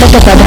మహాభారత కథ.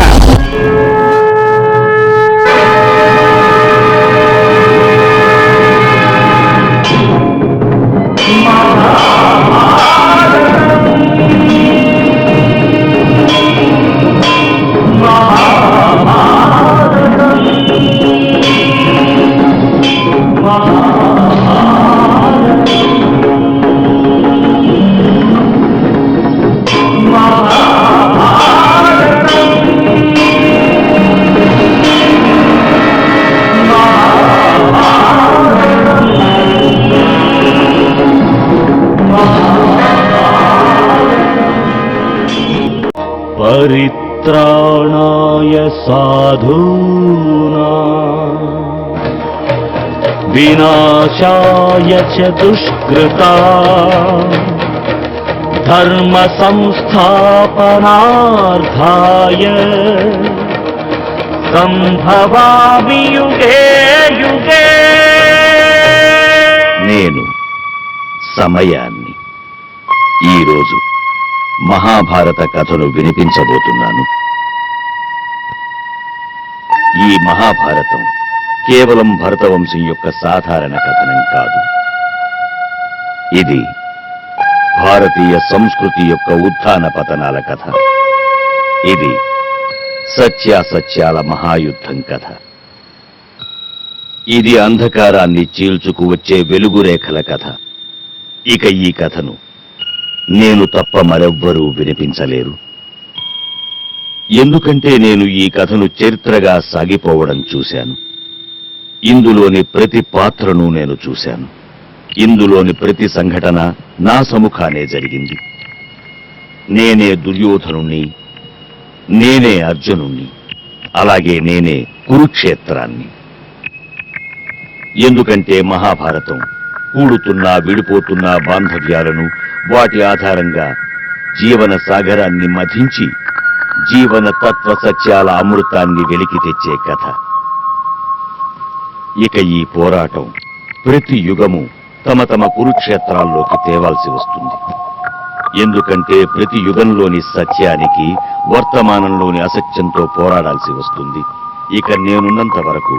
परित्राणाय साधूनां विनाशाय च दुष्कृतां धर्म संस्थापनार्थाय संभवामि युगे युगे. నేను సమయాన్ని ఈ రోజు మహాభారత కథను వినిపించబోతున్నాను. ఈ మహాభారతం కేవలం భరతవంశం యొక్క సాధారణ కథనం కాదు. ఇది భారతీయ సంస్కృతి యొక్క ఉత్థాన పతనాల కథ. ఇది సత్యాసత్యాల మహాయుద్ధం కథ. ఇది అంధకారాన్ని చీల్చుకు వచ్చే వెలుగురేఖల కథ. ఇక ఈ కథను నేను తప్ప మరెవ్వరూ వినిపించలేరు. ఎందుకంటే నేను ఈ కథను చరిత్రగా సాగిపోవడం చూశాను. ఇందులోని ప్రతి పాత్రను నేను చూశాను. ఇందులోని ప్రతి సంఘటన నా సముఖానే జరిగింది. నేనే దుర్యోధనుణ్ణి, నేనే అర్జునుణ్ణి, అలాగే నేనే కురుక్షేత్రాన్ని. ఎందుకంటే మహాభారతం కూడుతున్నా విడిపోతున్న బాంధవ్యాలను, వాటి ఆధారంగా జీవన సాగరాన్ని మథించి జీవన తత్వ సత్యాల అమృతాన్ని వెలికి తెచ్చే కథ. ఇక ఈ పోరాటం ప్రతి యుగము తమ తమ కురుక్షేత్రాల్లోకి తేవాల్సి వస్తుంది. ఎందుకంటే ప్రతి యుగంలోని సత్యానికి వర్తమానంలోని అసత్యంతో పోరాడాల్సి వస్తుంది. ఇక నేనున్నంత వరకు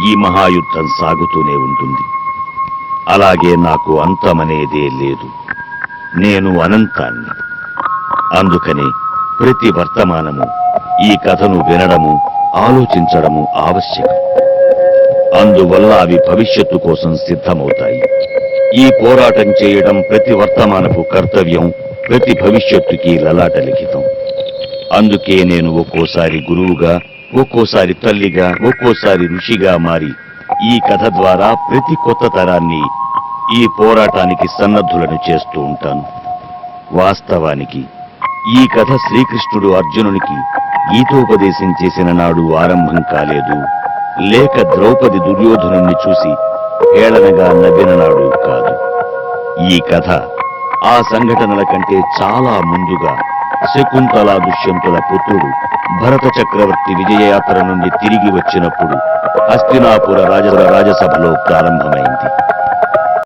ఈ మహాయుద్ధం సాగుతూనే ఉంటుంది. అలాగే నాకు అంతమనేదే లేదు. నేను అనంతాన్ని. అందుకని ప్రతి వర్తమానము ఈ కథను వినడము, ఆలోచించడము ఆవశ్యకం. అందువల్ల అవి భవిష్యత్తు కోసం సిద్ధమవుతాయి. ఈ పోరాటం చేయడం ప్రతి వర్తమానపు కర్తవ్యం, ప్రతి భవిష్యత్తుకి లలాట లిఖితం. అందుకే నేను ఒక్కోసారి గురువుగా, ఒక్కోసారి తల్లిగా, ఒక్కోసారి ఋషిగా మారి ఈ కథ ద్వారా ప్రతి కొత్త తరాన్ని ఈ పోరాటానికి సన్నద్ధులను చేస్తూ ఉంటాను. వాస్తవానికి ఈ కథ శ్రీకృష్ణుడు అర్జునునికి గీతోపదేశం చేసిన నాడు ఆరంభం కాలేదు, లేక ద్రౌపది దుర్యోధనుణ్ణి చూసి హేళనగా నవ్విన నాడు కాదు. ఈ కథ ఆ సంఘటనల కంటే చాలా ముందుగా శకుంతల దుష్యంతుల పుత్రుడు భరత చక్రవర్తి విజయయాత్ర నుండి తిరిగి వచ్చినప్పుడు హస్తినాపుర రాజసభలో ప్రారంభమైంది.